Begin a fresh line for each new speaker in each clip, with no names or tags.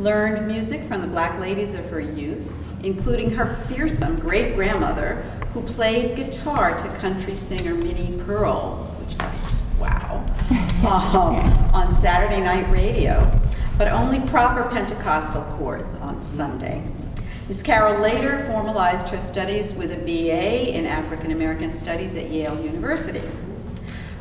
learned music from the black ladies of her youth, including her fearsome great-grandmother, who played guitar to country singer Minnie Pearl, which is, wow, on Saturday night radio, but only proper Pentecostal chords on Sunday. Ms. Carroll later formalized her studies with a BA in African American Studies at Yale University.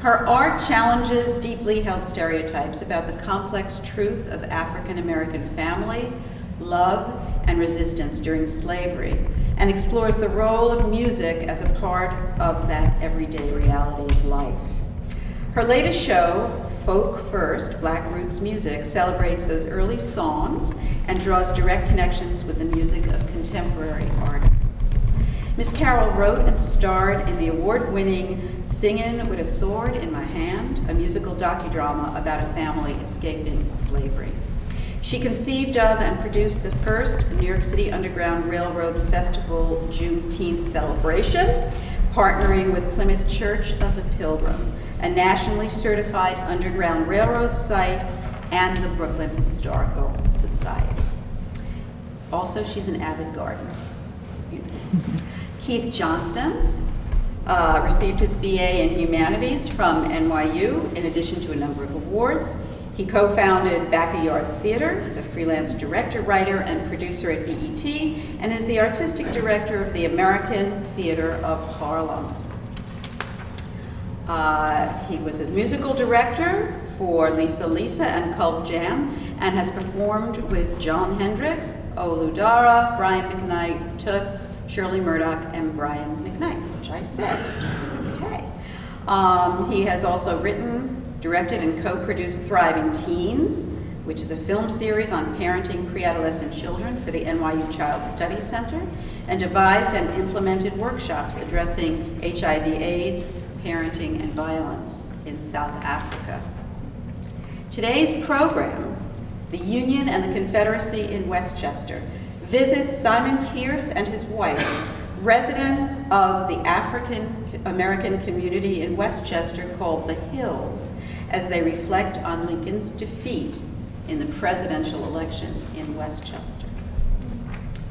Her art challenges deeply held stereotypes about the complex truth of African American family, love, and resistance during slavery, and explores the role of music as a part of that everyday reality of life. Her latest show, Folk First, Black Roots Music, celebrates those early songs and draws direct connections with the music of contemporary artists. Ms. Carroll wrote and starred in the award-winning Singin' with a Sword in My Hand, a musical docudrama about a family escaping slavery. She conceived of and produced the first New York City Underground Railroad Festival Juneteenth celebration, partnering with Plymouth Church of the Pilgrim, a nationally certified Underground Railroad site, and the Brooklyn Historical Society. Also, she's an avid gardener. Keith Johnston received his BA in Humanities from NYU, in addition to a number of awards. He co-founded Backyard Theater. He's a freelance director, writer, and producer at BET, and is the artistic director of the American Theater of Harlem. He was a musical director for Lisa Lisa and Cult Jam, and has performed with Jon Hendricks, Olu Dara, Brian McKnight, Toots, Shirley Murdoch, and Brian McKnight, which I said. Okay. He has also written, directed, and co-produced Thriving Teens, which is a film series on parenting pre-adolescent children for the NYU Child Study Center, and devised and implemented workshops addressing HIV/AIDS, parenting, and violence in South Africa. Today's program, The Union and the Confederacy in Westchester, visits Simon Tierce and his wife, residents of the African American community in Westchester called the Hills, as they reflect on Lincoln's defeat in the presidential election in Westchester.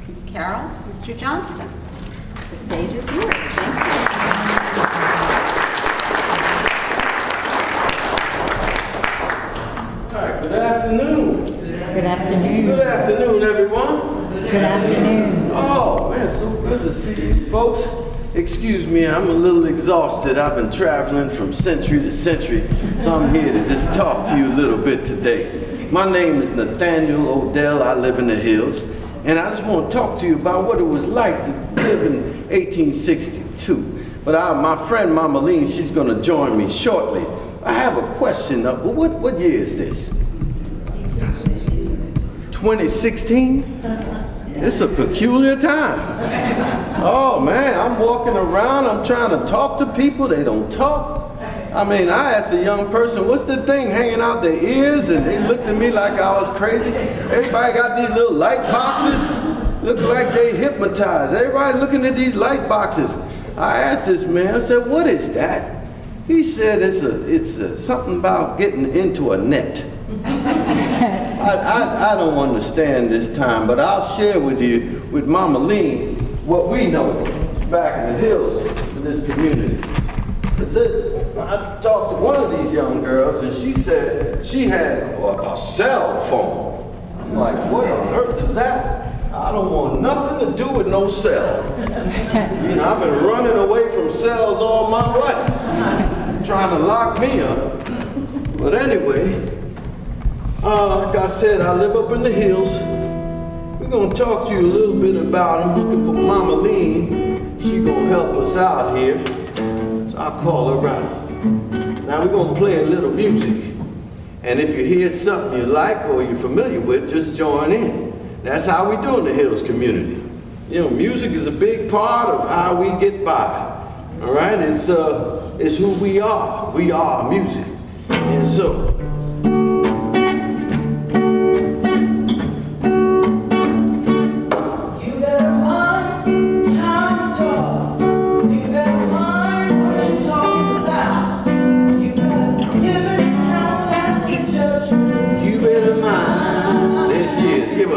Ms. Carroll, Mr. Johnston, the stage is yours. Thank you.
All right, good afternoon.
Good afternoon.
Good afternoon, everyone.
Good afternoon.
Oh, man, so good to see you folks. Excuse me, I'm a little exhausted. I've been traveling from century to century, so I'm here to just talk to you a little bit today. My name is Nathaniel Odell. I live in the Hills, and I just want to talk to you about what it was like to live in 1862. But my friend Mama Lean, she's going to join me shortly. I have a question. What year is this? 2016? It's a peculiar time. Oh man, I'm walking around, I'm trying to talk to people, they don't talk. I mean, I asked a young person, what's the thing hanging out their ears? And they looked at me like I was crazy. Everybody got these little light boxes. Look like they hypnotized. Everybody looking at these light boxes. I asked this man, I said, what is that? He said it's something about getting into a net. I don't understand this time, but I'll share with you, with Mama Lean, what we know back in the Hills in this community. I talked to one of these young girls, and she said she had a cell phone. I'm like, what on earth is that? I don't want nothing to do with no cell. You know, I've been running away from cells all my life, trying to lock me up. But anyway, like I said, I live up in the Hills. We're gonna talk to you a little bit about, I'm looking for Mama Lean. She gonna help us out here. So I'll call her out. Now we're gonna play a little music. And if you hear something you like or you're familiar with, just join in. That's how we do in the Hills community. You know, music is a big part of how we get by. All right, it's who we are. We are music. And so, give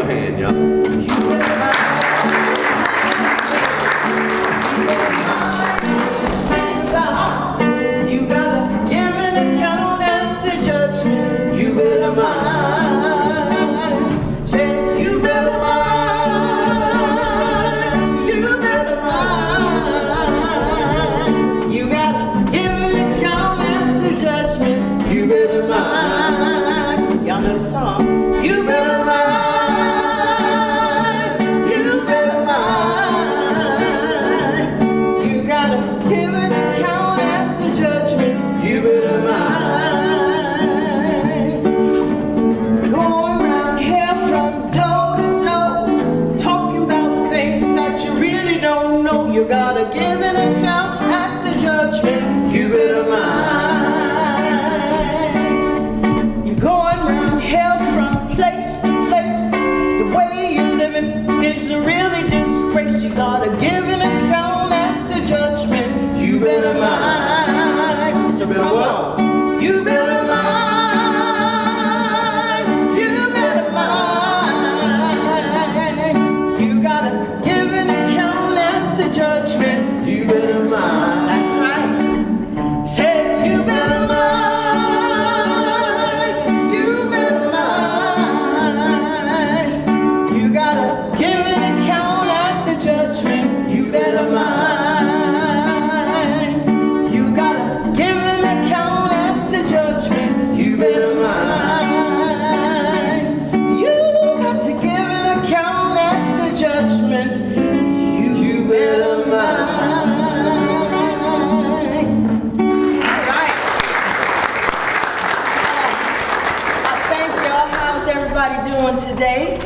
doing today?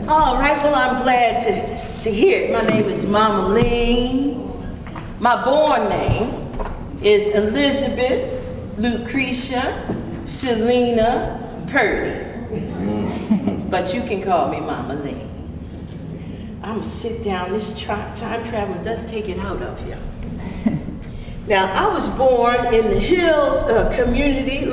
All right, well, I'm glad to hear it. My name is Mama Lean. My born name is Elizabeth Lucretia Selena Purdy. But you can call me Mama Lean. I'm gonna sit down. This time traveling does take it out of you. Now, I was born in the Hills community,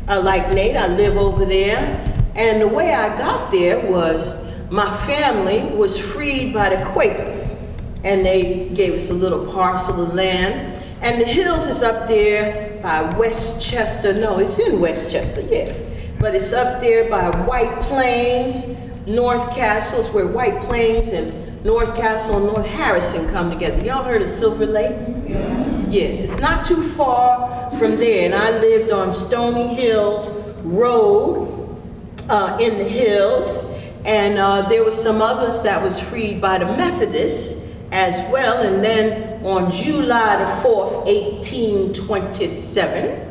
like Nate. I live over there. And the way I got there was my family was freed by the Quakers. And they gave us a little parcel of land. And the Hills is up there by Westchester. No, it's in Westchester, yes. But it's up there by White Plains, North Castles, where White Plains and North Castle and North Harrison come together. Y'all heard of Silver Lake? Yeah. Yes, it's not too far from there. And I lived on Stony Hills Road in the Hills. And there were some others that was freed by the Methodists as well. And then on July the 4th, 1827,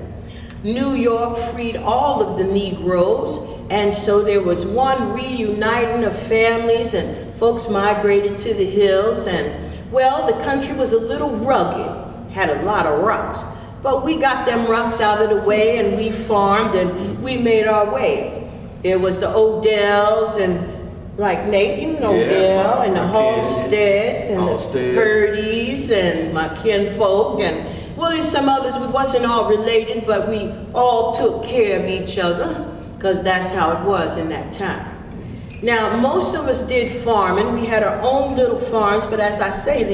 New York freed all of the Negroes. And so there was one reuniting of families, and folks migrated to the Hills. And well, the country was a little rugged, had a lot of rocks. But we got them rocks out of the way, and we farmed, and we made our way. There was the Odells, and like Nate, you know Odell, and the Halsteads, and the Purdys, and my kinfolk, and well, there's some others. We wasn't all related, but we all took care of each other, because that's how it was in that time. Now, most of us did farming. We had our own little farms, but as I say,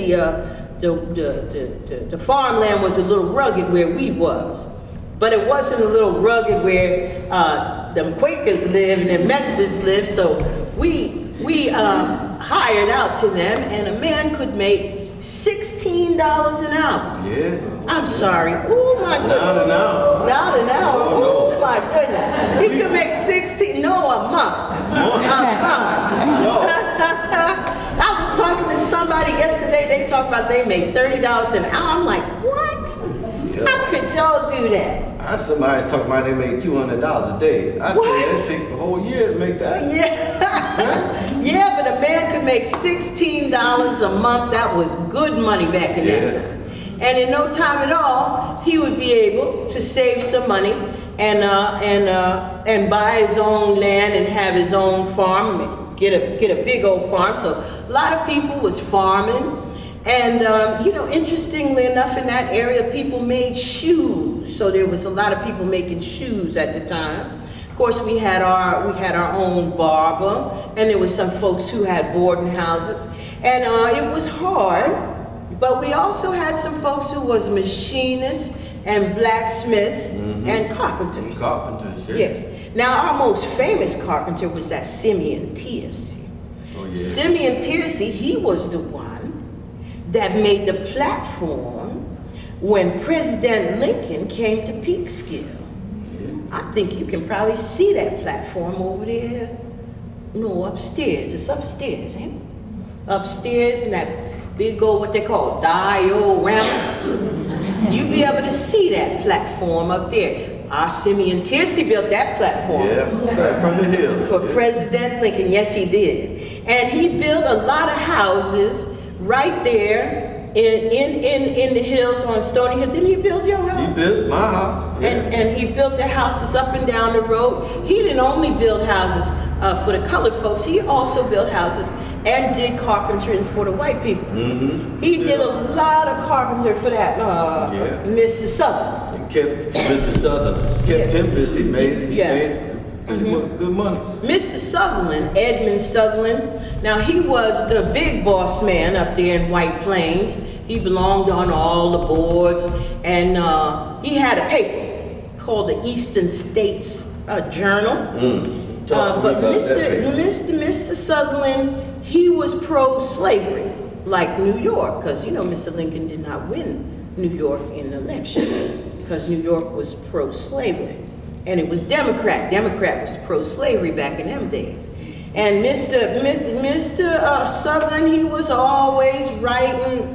the farmland was a little rugged where we was. But it wasn't a little rugged where them Quakers lived and the Methodists lived, so we hired out to them, and a man could make $16 an hour.
Yeah.
I'm sorry. Oh my goodness.
Not an hour.
Not an hour.
Oh, no.
Oh my goodness. He could make 16. No, a month. A month. I was talking to somebody yesterday. They talked about they make $30 an hour. I'm like, what? How could y'all do that?
Somebody's talking about they make $200 a day. I tell you, it takes the whole year to make that.
Yeah. Yeah, but a man could make $16 a month. That was good money back in that time. And in no time at all, he would be able to save some money and buy his own land and have his own farm, get a big old farm. So a lot of people was farming. And, you know, interestingly enough, in that area, people made shoes. So there was a lot of people making shoes at the time. Of course, we had our own barber, and there was some folks who had boarding houses. And it was hard, but we also had some folks who was machinists and blacksmiths and carpenters.
Carpenters, yeah.
Yes. Now, our most famous carpenter was that Simeon Tiersey.
Oh, yeah.
Simeon Tiersey, he was the one that made the platform when President Lincoln came to Peekskill. Yeah. I think you can probably see that platform over there. No, upstairs. It's upstairs, ain't it? Upstairs in that big old, what they call, diorama. You'll be able to see that platform up there. Our Simeon Tiersey built that platform.
Yeah, right from the Hills.
For President Lincoln, yes he did. And he built a lot of houses right there in the Hills on Stony Hill. Didn't he build your house?
He built my house. Yeah.
And he built the houses up and down the road. He didn't only build houses for the colored folks, he also built houses and did carpentry for the white people. He did a lot of carpentry for that, Mr. Southern.
He kept Mr. Southern, kept him busy, made good money.
Mr. Sutherland, Edmund Sutherland, now he was the big boss man up there in White Plains. He belonged on all the boards, and he had a paper called the Eastern States Journal. But Mr. Sutherland, he was pro-slavery, like New York, because you know Mr. Lincoln did not win New York in the election, because New York was pro-slavery. And it was Democrat. Democrat was pro-slavery back in them days. And Mr. Sutherland, he was always writing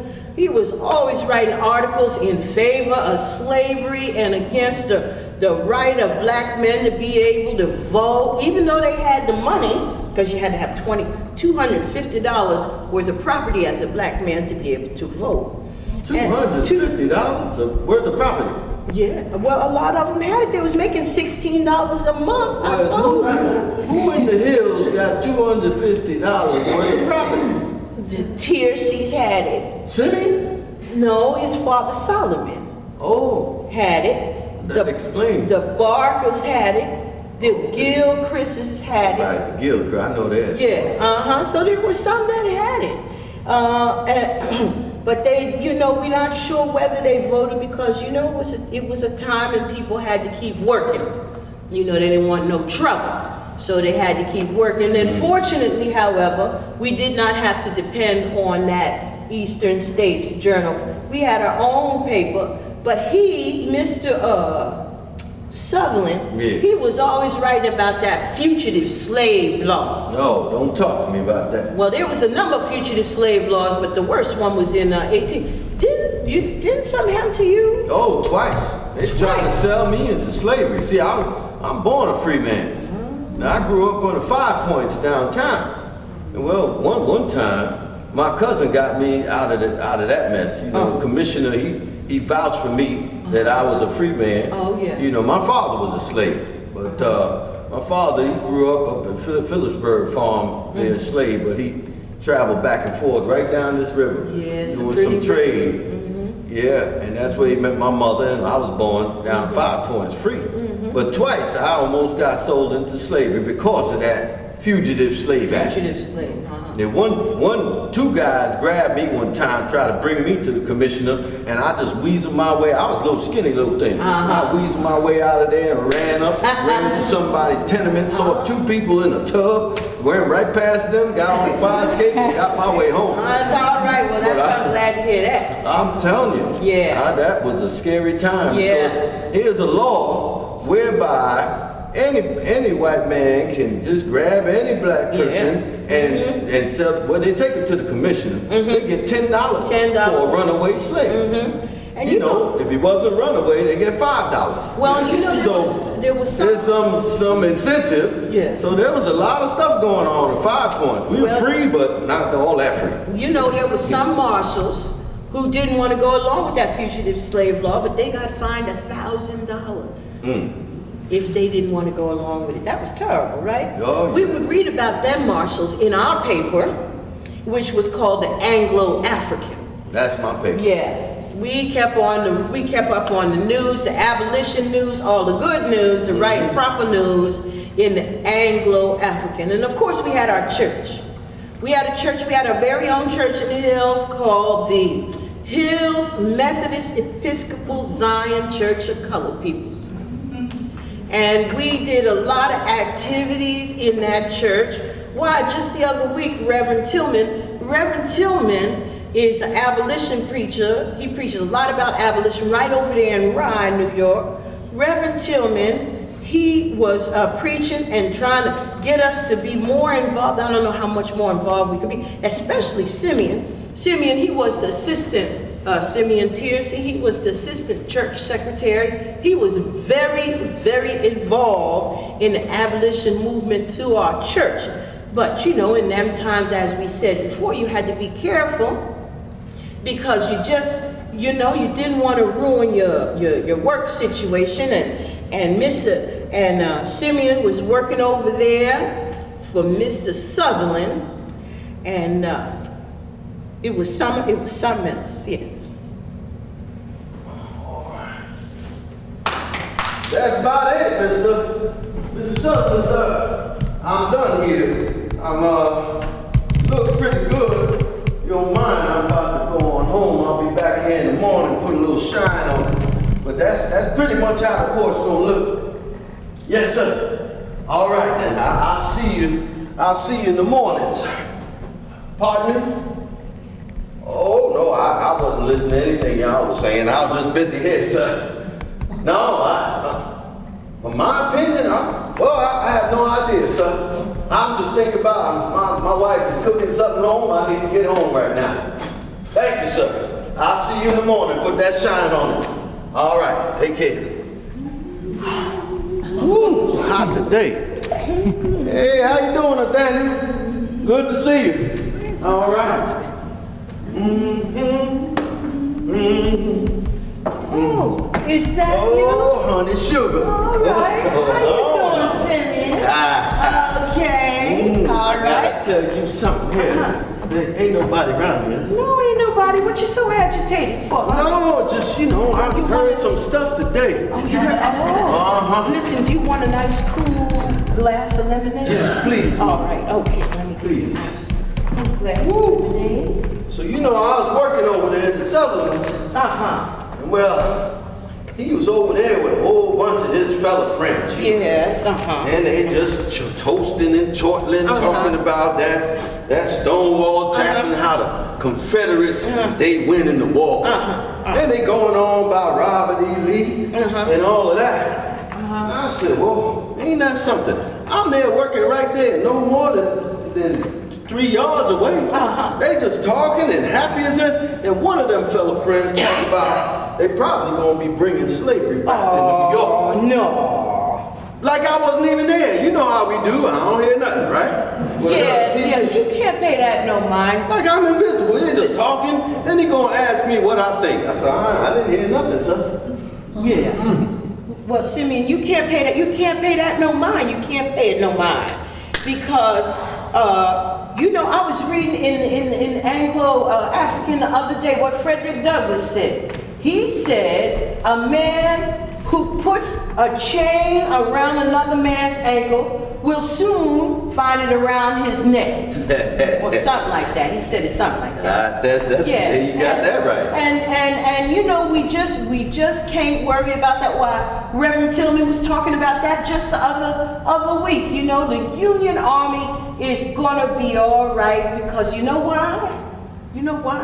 articles in favor of slavery and against the the right of black men to be able to vote, even though they had the money, because you had to have $250 worth of property as a black man to be able to vote.
$250 worth of property?
Yeah, well, a lot of them had it. They was making $16 a month. I told you.
Who in the hills got $250 worth of property?
The Tierces had it.
Simeon?
No, his father Solomon
Oh,
had it.
that explains.
The Barkers had it. The Gilchrists had it.
Right, the Gilchrist, I know that.
Yeah, so there was some that had it. But they, we're not sure whether they voted because, it was a time when people had to keep working. They didn't want no trouble. So they had to keep working. And fortunately, however, we did not have to depend on that Eastern States Journal. We had our own paper, but Mr. Sutherland, he was always writing about that fugitive slave law.
No, don't talk to me about that.
Well, there was a number of fugitive slave laws, but the worst one was in 18. Didn't something happen to you?
Oh, twice. They tried to sell me into slavery. See, I'm born a free man. Now, I grew up on the 5 Points downtown. And well, one time, my cousin got me out of that mess. The commissioner, he vouched for me that I was a free man.
Oh, yeah.
My father was a slave, but my father, he grew up in Phillipsburg farm, there a slave, but he traveled back and forth right down this river, doing some trade. Yeah, and that's where he met my mother, and I was born down 5 Points free. But twice I almost got sold into slavery because of that Fugitive Slave Act.
Fugitive slave,
Two guys grabbed me one time, tried to bring me to the commissioner, and I just weaseled my way. I was a little skinny little thing. I weaseled my way out of there and ran into somebody's tenement, saw 2 people in a tub, went right past them, got on a fire escape, and got my way home.
That's all right. Well, I'm glad to hear that.
I'm telling you.
Yeah.
That was a scary time.
Yeah.
Because here's a law whereby any white man can just grab any black person and sell. Well, they take it to the commissioner. They get $10 for a runaway slave. And if he wasn't a runaway, they get $5.
Well, there was some.
There's some incentive.
Yeah.
So there was a lot of stuff going on at 5 Points. We were free, but not all that free.
There was some marshals who didn't want to go along with that fugitive slave law, but they got fined $1,000. If they didn't want to go along with it. That was terrible, right?
Oh, yeah.
We would read about them marshals in our paper, which was called the Anglo-African.
That's my paper.
Yeah. We kept up on the news, the abolition news, all the good news, the right and proper news in the Anglo-African. And of course we had our church. We had a very own church in the hills called the Hills Methodist Episcopal Zion Church of Colored Peoples. And we did a lot of activities in that church. Why, just the other week, Reverend Tillman is an abolition preacher. He preaches a lot about abolition right over there in Rye, New York. Reverend Tillman, he was preaching and trying to get us to be more involved. I don't know how much more involved we could be, especially Simeon. Simeon, he was the assistant. Simeon Tiercy, he was the assistant church secretary. He was very, very involved in the abolition movement through our church. But in them times, as we said before, you had to be careful because you didn't want to ruin your work situation. And Simeon was working over there for Mr. Sutherland, and it was something else, yes.
That's about it, Mr. Sutherland, sir. I'm done here. Looks pretty good. You don't mind, I'm about to go on home. I'll be back here in the morning, put a little shine on it. But that's pretty much how the porch gonna look. Yes, sir. All right then, I'll see you in the mornings. Partner? Oh, no, I wasn't listening to anything y'all was saying. I was just busy here, sir. No, my opinion, I have no idea, sir. I'm just thinking about my wife is cooking something home. I need to get home right now. Thank you, sir. I'll see you in the morning. Put that shine on it. All right, take care. Ooh, it's hot today. Hey, how you doing, Nathaniel? Good to see you. All right.
Oh, is that
Oh,
you?
honey sugar.
All right. How you doing, Simeon? Okay.
I
All
gotta
right.
tell you something here. There ain't nobody around here.
No, ain't nobody. What you so agitated for?
No, just, I've heard some stuff today.
Oh, you heard? Oh. Listen, do you want a nice cool glass of lemonade?
Yes, please.
All right. Okay. Let me get you a
Please.
nice cool glass of lemonade.
So, I was working over there at the Sutherlands. And well, he was over there with a whole bunch of his fellow friends.
Yes.
And they just toasting and chortling, talking about that Stonewall Jackson, how the Confederacy, they win in the war. And they going on about Robert E. Lee and all of that. I said, well, ain't that something? I'm there working right there, no more than 3 yards away. They just talking and happy as it. And one of them fellow friends talking about they probably gonna be bringing slavery back to New York.
Oh, no.
Like I wasn't even there. You know how we do. I don't hear nothing, right? But,
Yes, you can't pay that no mind.
Like I'm invisible. They're just talking. Then he gonna ask me what I think. I said, I didn't hear nothing, sir.
Yeah. Well, Simeon, you can't pay that. You can't pay that no mind. You can't pay it no mind because I was reading in Anglo-African the other day what Frederick Douglass said. He said a man who puts a chain around another man's ankle will soon find it around his neck. Or something like that. He said it's something like that.
Yes. You got that right.
And we just can't worry about that. Why Reverend Tillman was talking about that just the other week. The Union Army is gonna be all right because you know why? You know why?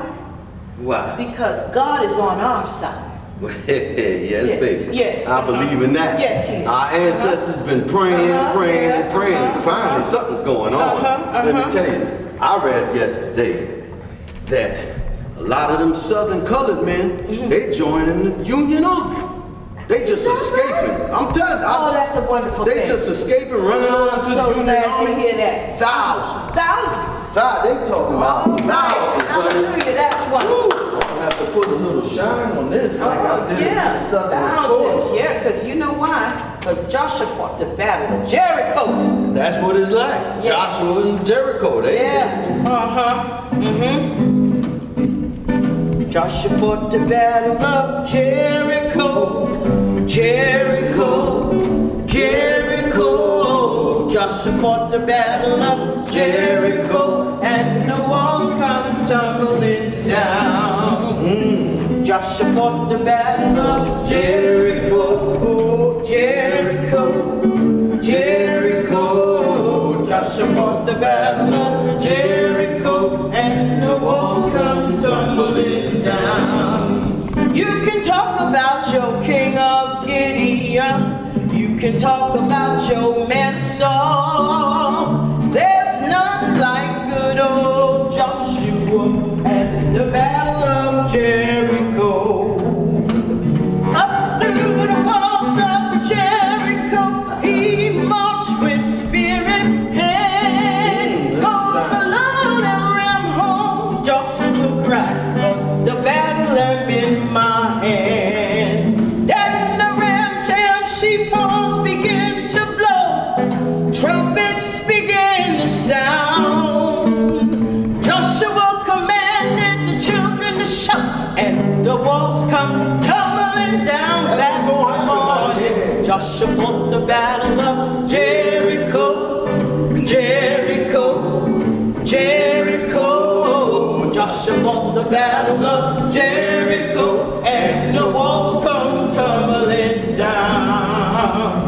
Why?
Because God is on our side.
Yes, baby.
Yes.
I believe in that.
Yes, he is.
Our ancestors been praying and finally something's going on. Let me tell you, I read yesterday that a lot of them Southern colored men, they joining the Union Army. They just escaping. I'm telling you.
Oh, that's a wonderful thing.
They just escaping, running over to the
so
Union
glad
Army.
to hear that.
Thousands. They talking about thousands.
Hallelujah, that's wonderful.
I have to put a little shine on this, like I did in Southern
thousands,
School.
yeah, because you know why? Because Joshua fought the battle of Jericho.
That's what it's like.
Yeah.
Joshua and Jericho,
Joshua fought the battle of Jericho. Joshua fought the battle of Jericho, and the walls come tumbling down. Joshua fought the battle of Jericho. Joshua fought the battle of Jericho, and the walls come tumbling down. You can talk about your king of Gideon. You can talk about your men of Saul. There's none like good old Joshua at the battle of Jericho. Up through the walls of Jericho, he marched with spirit hand. Go below and ram home, Joshua cried, 'cause the battle am in my hand. Then the ram sheep horns begin to blow, trumpets begin to sound. Joshua commanded the children to shout, and the walls come tumbling down that morning. Joshua fought the battle of Jericho. Joshua fought the battle of Jericho, and the walls come tumbling down.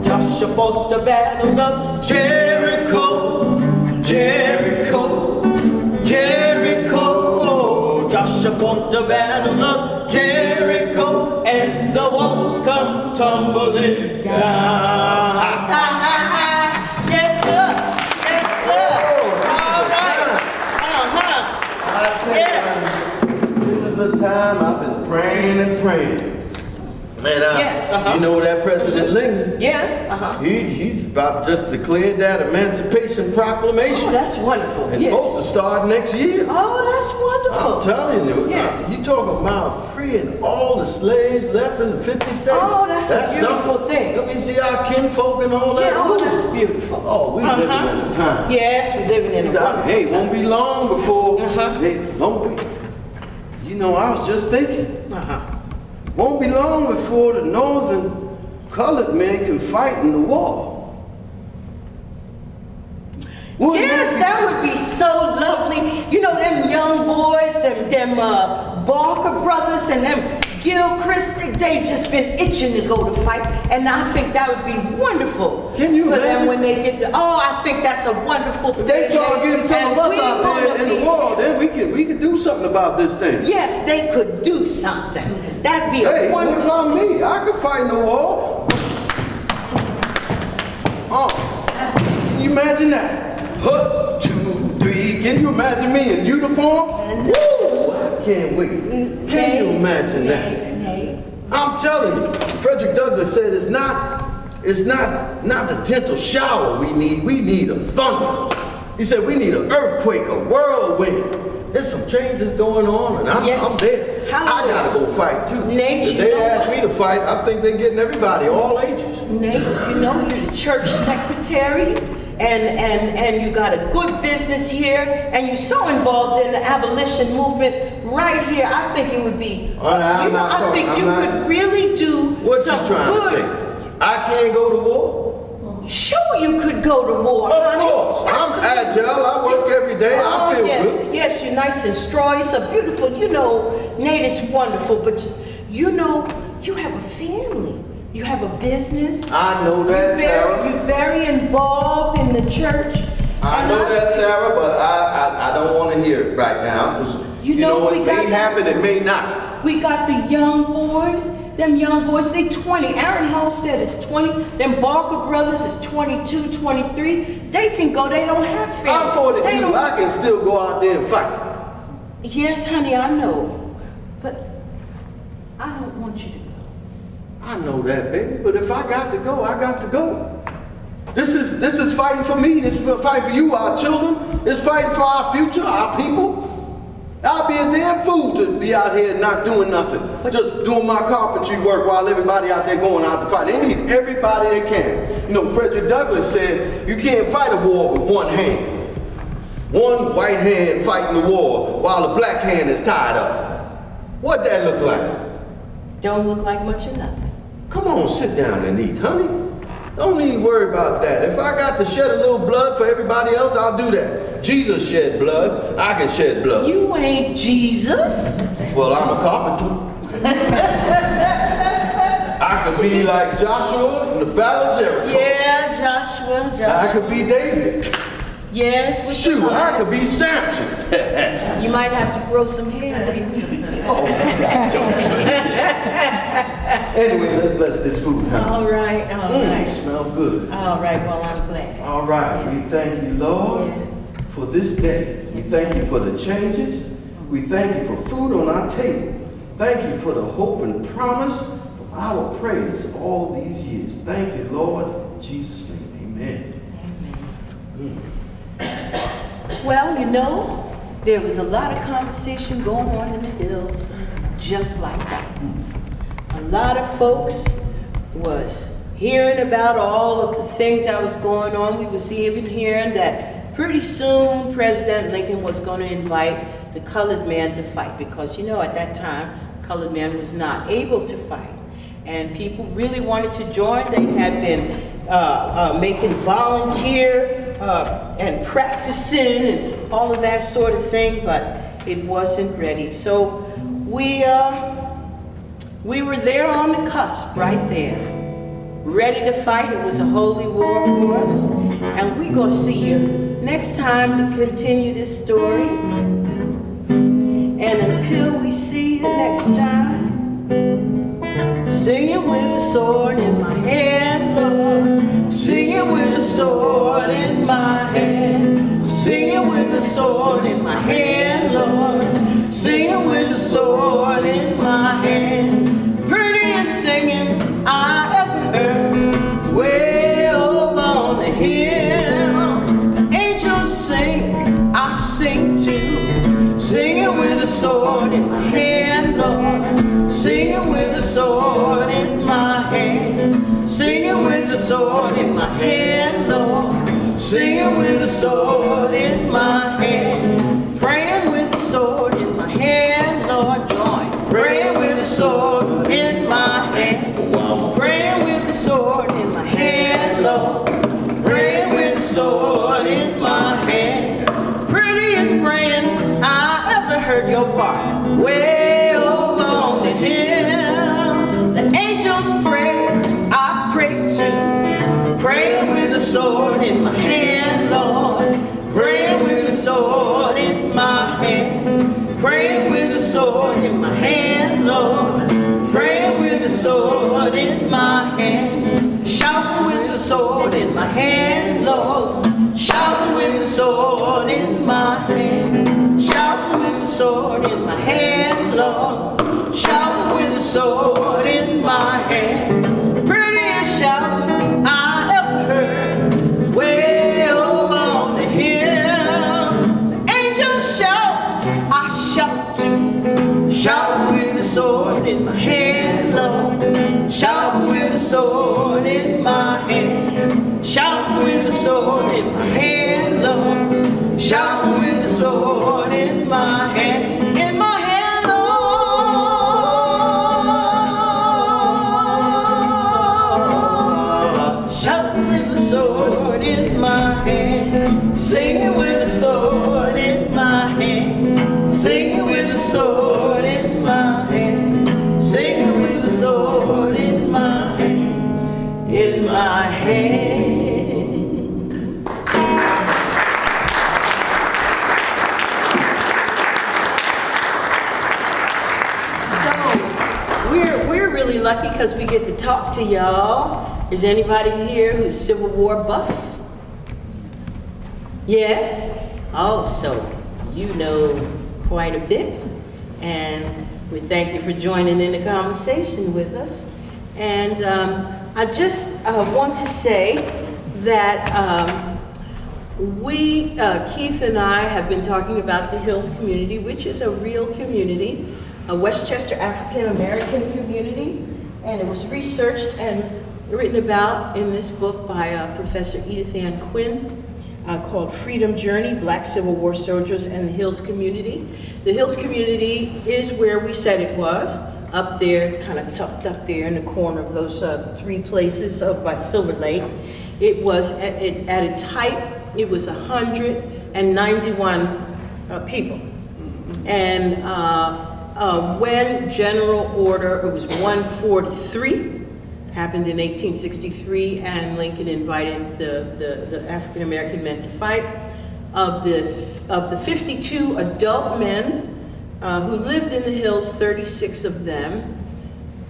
Joshua fought the battle of Jericho. Joshua fought the battle of Jericho, and the walls come tumbling down. Yes, sir. All right.
This is a time I've been praying and praying. And
Yes,
you know that President Lincoln,
Yes,
he's about just declared that Emancipation Proclamation.
Oh, that's wonderful.
It's supposed to start next year.
Oh, that's wonderful.
I'm telling you,
Yes.
you talking about freeing all the slaves left in the 50 states.
Oh, that's a beautiful
something.
thing.
Let me see our kinfolk and all that.
Yeah, oh,
Ooh.
that's beautiful.
Oh, we living in a time.
Yes, we're living in a wonderful
Hey,
time.
won't be long before.
Uh-huh.
Won't be. You know, I was just thinking. Won't be long before the northern colored men can fight in the war. Wouldn't
Yes,
be
that would be so lovely. You know, them young boys, them Barker brothers and them Gilchrist, they just been itching to go to fight. And I think that would be wonderful.
Can you
for
imagine?
them when they get, I think that's a wonderful thing.
If they start getting some
And
of us
we
out there
gonna
in the
be-
war, then we can do something about this thing.
Yes, they could do something. That'd be
Hey,
a
what
wonderful.
about me? I could fight in the war. Oh, can you imagine that? 1, 2, 3. Can you imagine me in uniform? Woo! I can't wait. Can you imagine that? I'm telling you, Frederick Douglass said it's not the gentle shower we need a thunder. He said we need an earthquake, a whirlwind. There's some changes going on and I'm there. I gotta go fight too.
Nate,
If
you
they
know
ask
what?
me to fight, I think they're getting everybody, all ages.
Nate, you know you're the church secretary and you got a good business here and you're so involved in the abolition movement right here. I think it would be,
I'm not
I
talking-
think
I'm
you
not-
could really do
What
some
you trying
good.
to say? I can't go to war?
Sure you could go to war,
Of
honey.
course.
Absolutely.
I'm agile. I work every day. I feel
yes,
good.
yes, you're nice and strong. It's a beautiful, you know, Nate, it's wonderful, but you know, you have a family. You have a business.
I know that, Sarah.
You're very involved in the church.
I
And
know that, Sarah, but I don't want to hear it right now. 'Cause
You know,
it
we
may
got-
happen, it may not.
We got the young boys. Them young boys, they 20. Aaron Halstead is 20. Them Barker brothers is 22, 23. They can go. They don't have family.
I'm
They
42.
don't-
I can still go out there and fight.
Yes, honey, I know. But I don't want you to go.
I know that, baby. But if I got to go, I got to go. This is fighting for me. This is fighting for you, our children. It's fighting for our future, our people. I'll be a damn fool to be out here not doing nothing. Just doing my carpentry work while everybody out there going out to fight. They need everybody they can. You know, Frederick Douglass said, you can't fight a war with one hand. One white hand fighting the war while the black hand is tied up. What'd that look like?
Don't look like much of nothing.
Come on, sit down and eat, honey. Don't even worry about that. If I got to shed a little blood for everybody else, I'll do that. Jesus shed blood. I can shed blood.
You ain't Jesus.
Well, I'm a carpenter. I could be like Joshua in the Battle of Jericho.
Yeah, Joshua.
I could be David.
Yes, with the
Shoot, I
fire.
could be Samson.
You might have to grow some hair, baby.
Anyway, let's bless this food, huh?
All right, all right.
Smell good.
All right, well, I'm glad.
All right, we thank you, Lord,
Yes.
for this day. We thank you for the changes. We thank you for food on our table. Thank you for the hope and promise of our praise all these years. Thank you, Lord. In Jesus' name, amen.
Well, you know, there was a lot of conversation going on in the hills, just like that. A lot of folks was hearing about all of the things that was going on. We was even hearing that pretty soon President Lincoln was going to invite the colored man to fight because, you know, at that time, colored man was not able to fight. And people really wanted to join. They had been making volunteer and practicing and all of that sort of thing, but it wasn't ready. So we were there on the cusp, right there, ready to fight. It was a holy war for us, and we're gonna see you next time to continue this story. And until we see you next time, singing with a sword in my hand, Lord. Singing with a sword in my hand. Singing with a sword in my hand, Lord. Singing with a sword in my hand. Pretty is singing sword in my hand, Lord. Singing with a sword in my hand. Singing with a sword in my hand, Lord. Singing with a sword in my hand. Praying with a sword in my hand, Lord. Join. Praying with a sword in my hand. Praying with a sword in my hand, Lord. Praying with a sword in my hand. Prettiest praying I ever heard your part. Way over on the hill. The angels pray, I pray too. Praying with a sword in my hand, Lord. Praying with a sword in my hand. Praying with a sword in my hand, Lord. Praying with a sword in my hand. Shouting with a sword in my hand, Lord. Shouting with a sword in my hand. Shouting with a sword in my hand, Lord. Shouting with a sword in my hand. The prettiest shout I ever heard. Way over on the hill. The angels shout, I shout too. Shout with a sword in my hand, Lord. Shout with a sword in my hand. Shout with a sword in my hand, Lord. Shout with a sword in my hand. In my hand, Lord. Shout with a sword in my hand. Singing with a sword in my hand. Singing with a sword in my hand. Singing with a sword in my hand. In my hand. We're really lucky because we get to talk to y'all. Is anybody here who's Civil War buff? Yes? Oh, so you know quite a bit. And we thank you for joining in the conversation with us. And I just want to say that Keith and I have been talking about the Hills community, which is a real community, a Westchester African American community, and it was researched and written about in this book by Professor Edith Ann Quinn called Freedom Journey, Black Civil War Soldiers and the Hills Community. The Hills Community is where we said it was, up there, kind of tucked up there in the corner of those three places by Silver Lake. It was, at its height, it was 191 people. And when General Order, it was 143, happened in 1863, and Lincoln invited the African American men to fight. Of the 52 adult men who lived in the hills, 36 of them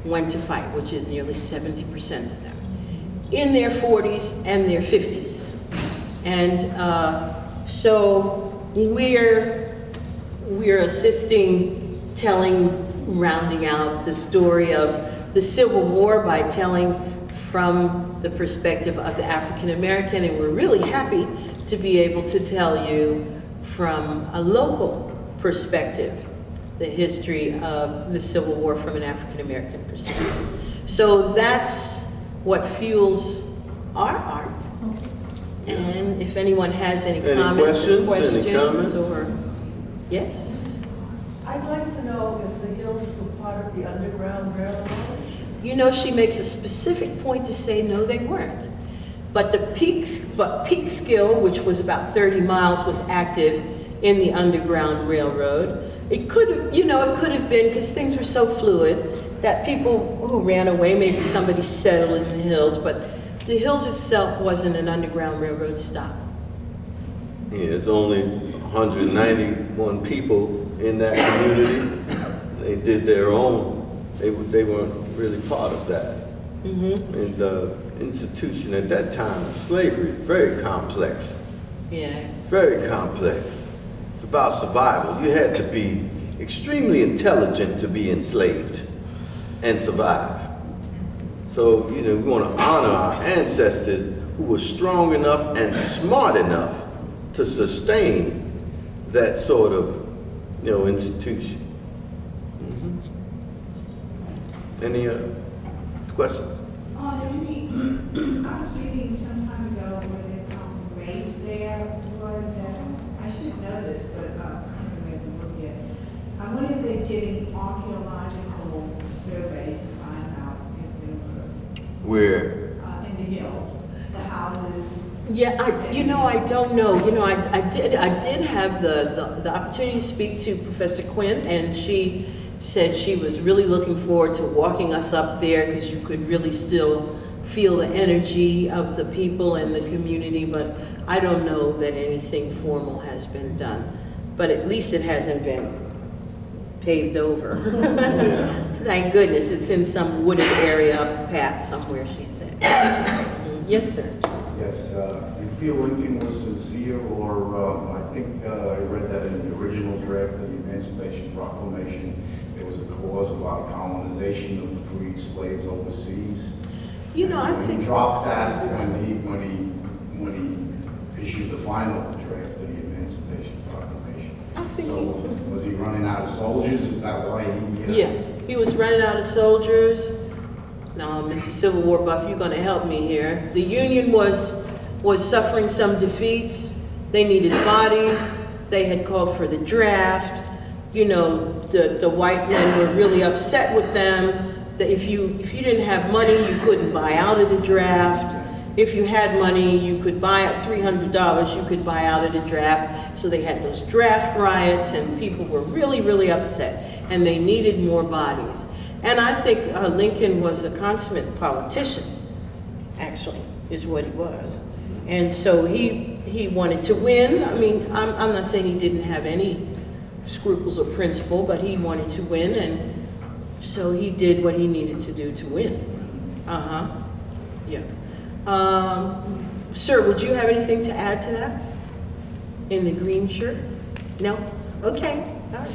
went to fight, which is nearly 70% of them, in their 40s and their 50s. And so we're assisting, rounding out the story of the Civil War by telling from the perspective of the African American, and we're really happy to be able to tell you from a local perspective the history of the Civil War from an African American perspective. So that's what fuels our art. And if anyone has any comments or questions, or yes?
I'd like to know if the hills were part of the Underground Railroad.
You know, she makes a specific point to say no, they weren't. But Peekskill, which was about 30 miles, was active in the Underground Railroad. It could have, it could have been, because things were so fluid, that people who ran away, maybe somebody settled in the hills, but the hills itself wasn't an Underground Railroad stop.
Yeah, it's only 191 people in that community. They did their own. They weren't really part of that. Mm-hmm. And the institution at that time of slavery, very complex.
Yeah.
Very complex. It's about survival. You had to be extremely intelligent to be enslaved and survive. So, we want to honor our ancestors who were strong enough and smart enough to sustain that sort of, institution. Any questions?
I was reading some time ago where they found graves there, or that, I should know this, but I haven't read the book yet. I wonder if they did any archaeological surveys to find out if there
Where?
were, in the hills, the houses.
Yeah, I don't know. I did have the opportunity to speak to Professor Quinn, and she said she was really looking forward to walking us up there because you could really still feel the energy of the people and the community, but I don't know that anything formal has been done. But at least it hasn't been paved over. Thank goodness, it's in some wooded area up a path somewhere, she said. Yes, sir.
Yes, you feel Lincoln was sincere, or I think I read that in the original draft of the Emancipation Proclamation, there was a clause about colonization of freed slaves overseas.
I
He
think,
dropped that when he issued the final draft of the Emancipation Proclamation.
I think
So was he running out of soldiers? Is that why he?
yes, he was running out of soldiers. Now, Mr. Civil War buff, you're gonna help me here. The Union was suffering some defeats. They needed bodies. They had called for the draft. The white men were really upset with them. That if you didn't have money, you couldn't buy out at a draft. If you had money, you could buy at $300, you could buy out at a draft. So they had those draft riots, and people were really, really upset, and they needed more bodies. And I think Lincoln was a consummate politician, actually, is what he was. And so he wanted to win. I mean, I'm not saying he didn't have any scruples or principle, but he wanted to win, and so he did what he needed to do to win. Yeah. Sir, would you have anything to add to that? In the green shirt? No? Okay, all right.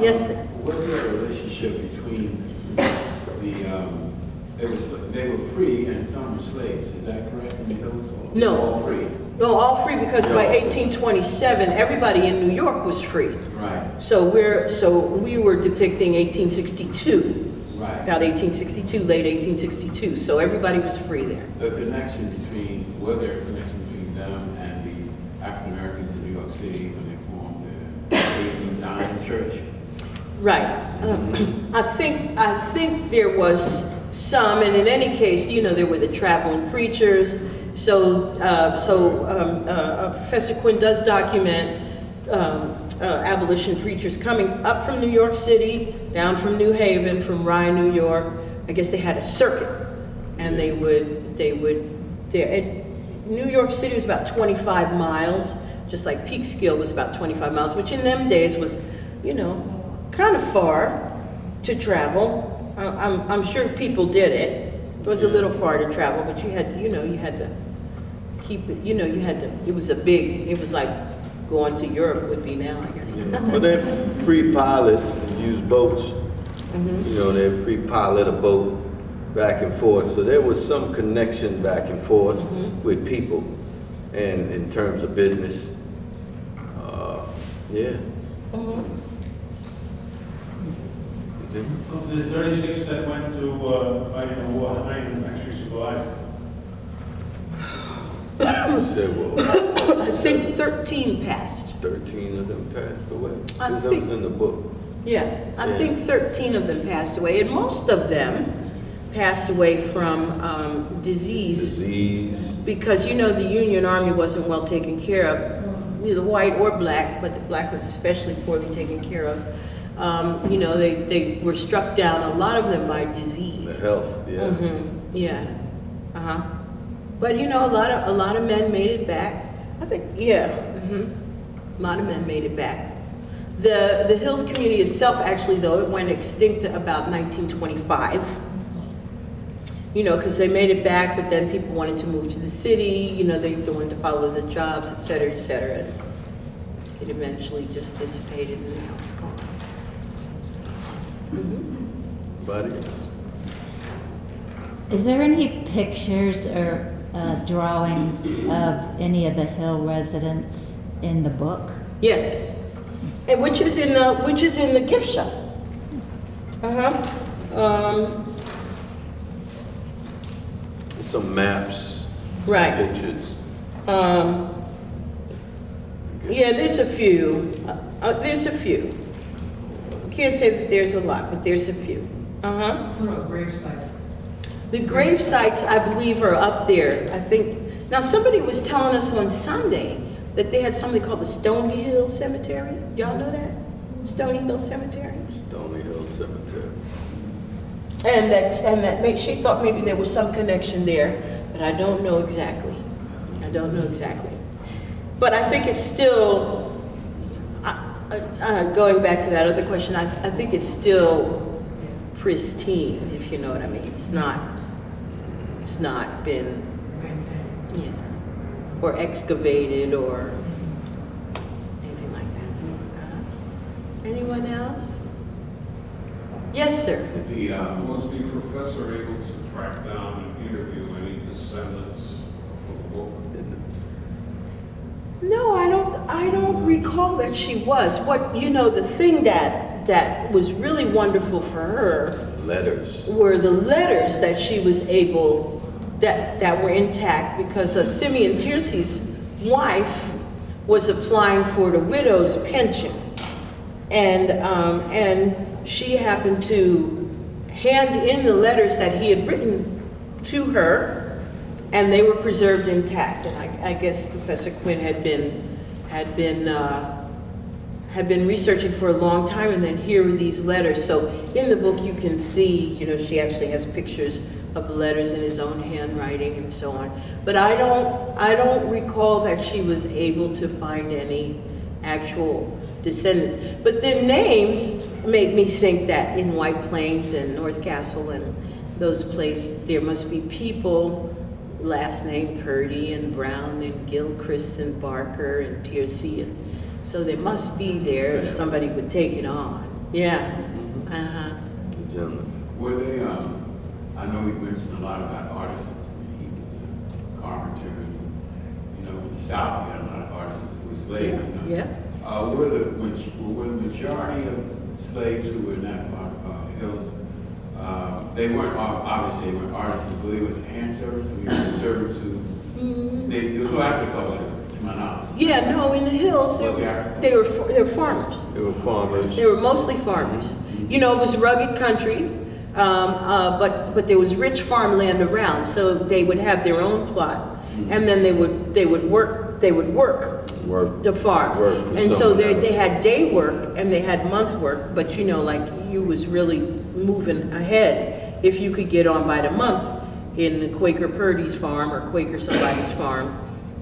Yes, sir.
What's the relationship between they were free and some were slaves, is that correct in the hills? Or
No.
all free?
No, all free, because by
No.
1827, everybody in New York was free.
Right,
So we were depicting 1862,
right.
about 1862, late 1862. So everybody was free there.
Was there a connection between them and the African Americans in New York City when they formed the Zion Church?
Right. I think there was some, and in any case, there were the traveling preachers. So Professor Quinn does document abolition preachers coming up from New York City, down from New Haven, from Rye, New York. I guess they had a circuit, and they would New York City was about 25 miles, just like Peekskill was about 25 miles, which in them days was, kind of far to travel. I'm sure people did it. It was a little far to travel, but you had to keep it, it was like going to Europe would be now, I guess.
Well, they're free pilots and use boats. They're free pilot a boat back and forth. So there was some connection back and forth with people, and in terms of business, yeah.
Of the 36 that went to fight in the war, how many of them actually survived?
You said, well,
I think 13 passed.
13 of them passed away.
I
That
think-
was in the book.
Yeah, I
Yeah.
think 13 of them passed away, and most of them passed away from disease.
Disease.
Because, the Union Army wasn't well taken care of, neither white or black, but the black was especially poorly taken care of. They were struck down, a lot of them by disease.
The health, yeah.
Yeah. But a lot of men made it back. I think, yeah. A lot of men made it back. The Hills community itself, actually, though, it went extinct about 1925. Because they made it back, but then people wanted to move to the city. They wanted to follow the jobs, et cetera, et cetera. It eventually just dissipated, and now it's gone.
Buddy.
Is there any pictures or drawings of any of the Hill residents in the book?
Yes, and which is in the gift shop.
Some maps, some
Right.
pictures.
Yeah, there's a few. There's a few. Can't say that there's a lot, but there's a few.
What about grave sites?
The grave sites, I believe, are up there. I think, now somebody was telling us on Sunday that they had something called the Stony Hill Cemetery. Y'all know that? Stony Hill Cemetery?
Stony Hill Cemetery.
She thought maybe there was some connection there, but I don't know exactly. I don't know exactly. But I think it's still, going back to that other question, I think it's still pristine, if you know what I mean. It's not been, yeah, or excavated or anything like that. Anyone else? Yes, sir.
Was the professor able to track down and interview any descendants of the book?
No, I don't recall that she was. The thing that was really wonderful for her
Letters.
were the letters that she was able, that were intact, because Simeon Tiercy's wife was applying for the widow's pension. And she happened to hand in the letters that he had written to her, and they were preserved intact. And I guess Professor Quinn had been researching for a long time, and then here were these letters. So in the book you can see, she actually has pictures of the letters in his own handwriting and so on. But I don't recall that she was able to find any actual descendants. But their names make me think that in White Plains and North Castle and those places, there must be people, last name Purdy and Brown and Gilchrist and Barker and Tiercy, and so they must be there if somebody would take it on. Yeah.
The gentleman.
Were they, I know he mentioned a lot about artisans. He was a carpenter, and, in the South, you had a lot of artisans who were slaves.
Yeah.
Were the majority of slaves who were in that part of the hills, they weren't, obviously, they weren't artisans, but they was hand servants, servants who, it was agriculture, to my knowledge.
Yeah, no, in the hills, they were farmers.
They were farmers.
They were mostly farmers. It was rugged country, but there was rich farmland around, so they would have their own plot, and then they would work the farms. And so they had day work and they had month work, but you was really moving ahead if you could get on by the month in the Quaker Purdy's farm or Quaker somebody's farm,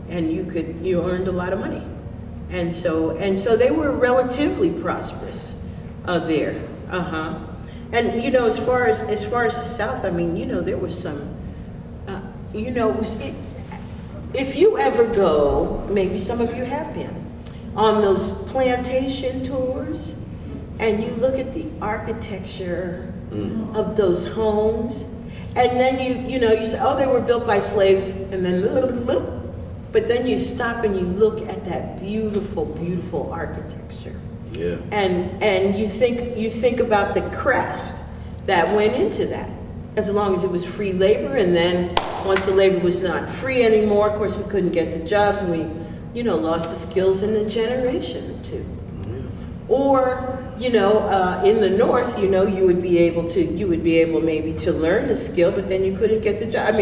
and you earned a lot of money. And so they were relatively prosperous there. And as far as the South, there was some, if you ever go, maybe some of you have been, on those plantation tours, and you look at the architecture of those homes, and then you say, oh, they were built by slaves, and then but then you stop and you look at that beautiful, beautiful architecture.
Yeah.
And you think about the craft that went into that, as long as it was free labor, and then once the labor was not free anymore, of course we couldn't get the jobs, and we lost the skills in a generation or two. Or in the North, you would be able maybe to learn the skill, but then you couldn't get the job.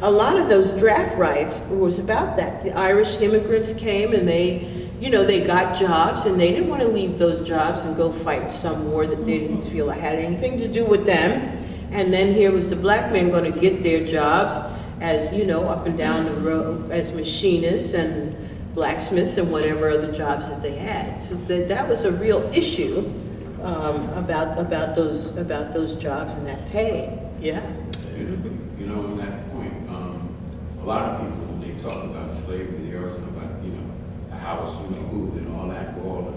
A lot of those draft riots was about that. The Irish immigrants came and they got jobs, and they didn't want to leave those jobs and go fight some war that they didn't feel had anything to do with them. And then here was the black men going to get their jobs as, up and down the road as machinists and blacksmiths and whatever other jobs that they had. So that was a real issue about those jobs and that pay. Yeah.
On that point, a lot of people, when they talk about slavery, they always talk about, the house, who and all that, all the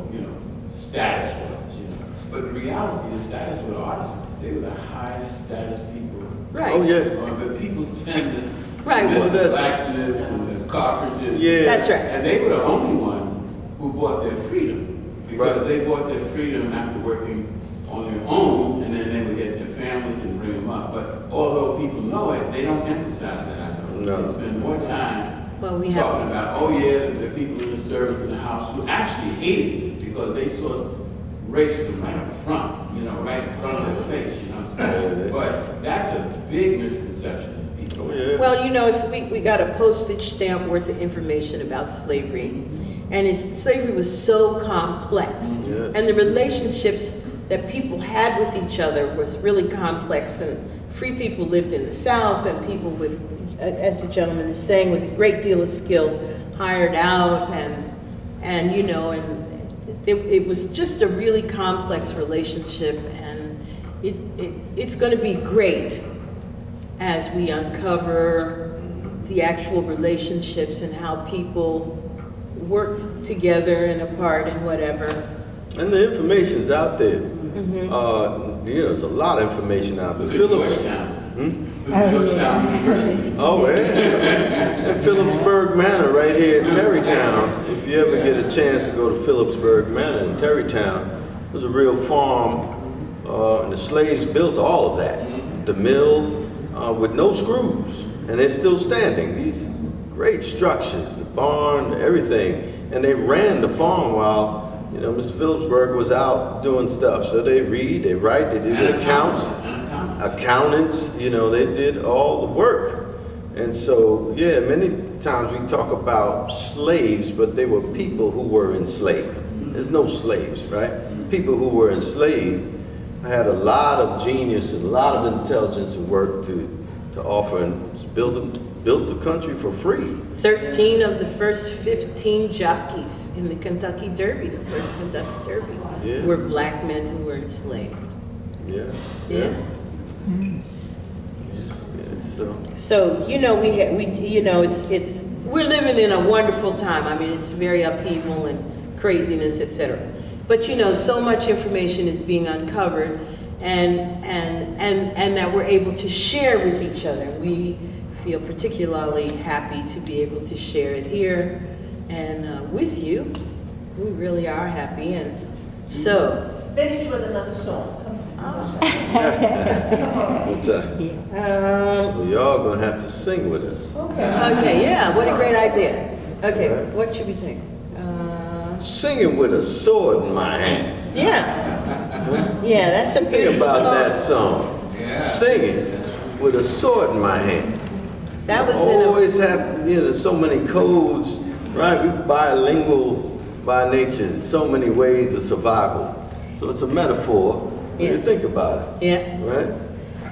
status was, But in reality, the status were the artisans. They were the highest status people.
Right.
Oh, yeah.
But people tend to
Right.
miss the
Well,
blacksmiths and the carpenters.
Yeah.
That's right.
And they were the only ones who bought their freedom. Because
Right.
they bought their freedom after working on their own, and then they would get their family But although people know it, they don't emphasize it. I know.
No.
They spend more time
Well, we have-
talking about, oh yeah, the people in the service in the house who actually hated it because they saw racism right up front, you know, right in front of their face, you know. But that's a big misconception that people have.
Yeah.
Well, you know, we got a postage stamp worth of information about slavery. And slavery was so complex.
Yeah.
And the relationships that people had with each other was really complex. And free people lived in the South, and people with, as the gentleman is saying, with a great deal of skill, hired out, and you know, and it was just a really complex relationship. And it's going to be great as we uncover the actual relationships and how people worked together and apart and whatever.
And the information's out there. There's a lot of information out there. Phillips.
Georgetown University.
Oh, yeah. And Phillipsburg Manor right here in Terrytown. If you ever get a chance to go to Phillipsburg Manor in Terrytown, it was a real farm, and the slaves built all of that. The mill with no screws, and they're still standing. These great structures, the barn, everything. And they ran the farm while, you know, Mr. Phillipsburg was out doing stuff. So they read, they write, they do the accounts. Accountants, you know, they did all the work. And so, yeah, many times we talk about slaves, but they were people who were enslaved. There's no slaves, right? People who were enslaved had a lot of genius and a lot of intelligence and work to offer, and built the country for free.
13 of the first 15 jockeys in the Kentucky Derby, the first Kentucky Derby,
Yeah.
were black men who were enslaved.
Yeah.
Yeah.
So,
So, you know, we're living in a wonderful time. I mean, it's very upheaval and craziness, etc. But you know, so much information is being uncovered, and that we're able to share with each other. We feel particularly happy to be able to share it here and with you. We really are happy, and so.
Finish with another song.
well, y'all gonna have to sing with us.
Okay, yeah, what a great idea. Okay, what should we sing?
Singing with a sword in my hand.
Yeah, that's a
Think
beautiful
about
song.
that song.
Yeah.
Singing with a sword in my hand.
That was
Always have, you know, there's so many codes, right? We're bilingual by nature. So many ways of survival. So it's a metaphor when you think about it.
Yeah,
Right?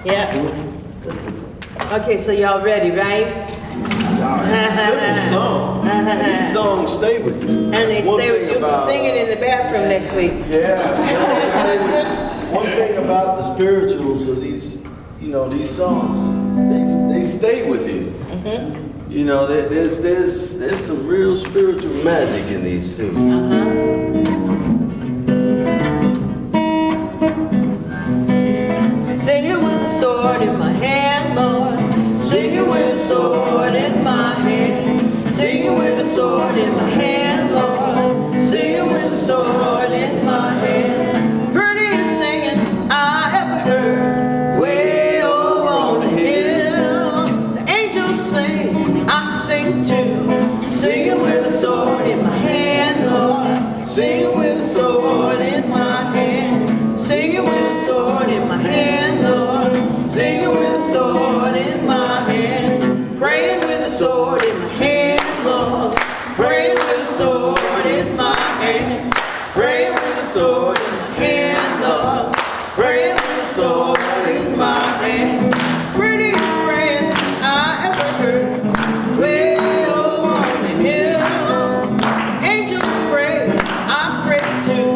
yeah. Okay, so y'all ready, right?
Simple song. And these songs stay with you.
And they
One
stay with
thing
you. You'll be
about-
singing in the bathroom next week.
Yeah. One thing about the spirituals of these, you know, these songs, they stay with you. You know, there's some real spiritual magic in these tunes.
Singing with a sword in my hand, Lord. Singing with a sword in my hand. Singing with a sword in my hand, Lord. Singing with a sword in my hand. Prettiest singing I ever heard. Way over on the hill. The angels sing, I sing too. Singing with a sword in my hand, Lord. Singing with a sword in my hand. Singing with a sword in my hand, Lord. Singing with a sword in my hand. Praying with a sword in my hand, Lord. Praying with a sword in my hand. Praying with a sword in my hand, Lord. Praying with a sword in my hand. Prettiest praying I ever heard. Way over on the hill. Angels pray, I pray too.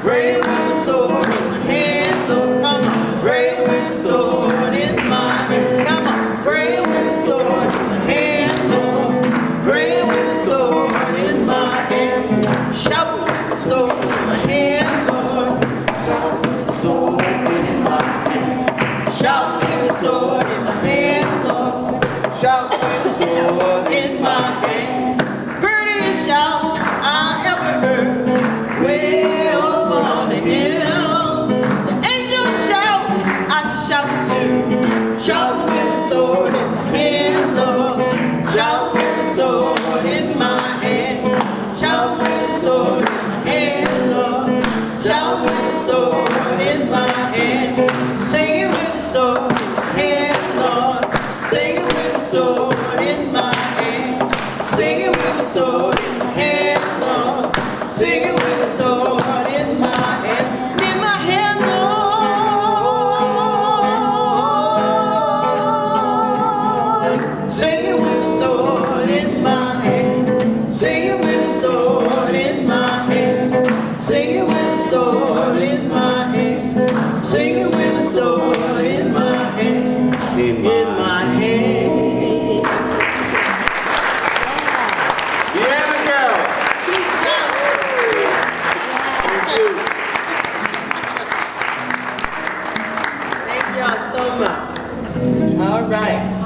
Pray with a sword in my hand, Lord. Come on, pray with a sword in my hand. Come on, pray with a sword in my hand, Lord. Pray with a sword in my hand. Shout with a sword in my hand, Lord. Shout with a sword in my hand. Shout with a sword in my hand, Lord. Shout with a sword in my hand. Prettiest shout I ever heard. Way over on the hill. The angels shout, I shout too. so much. All right.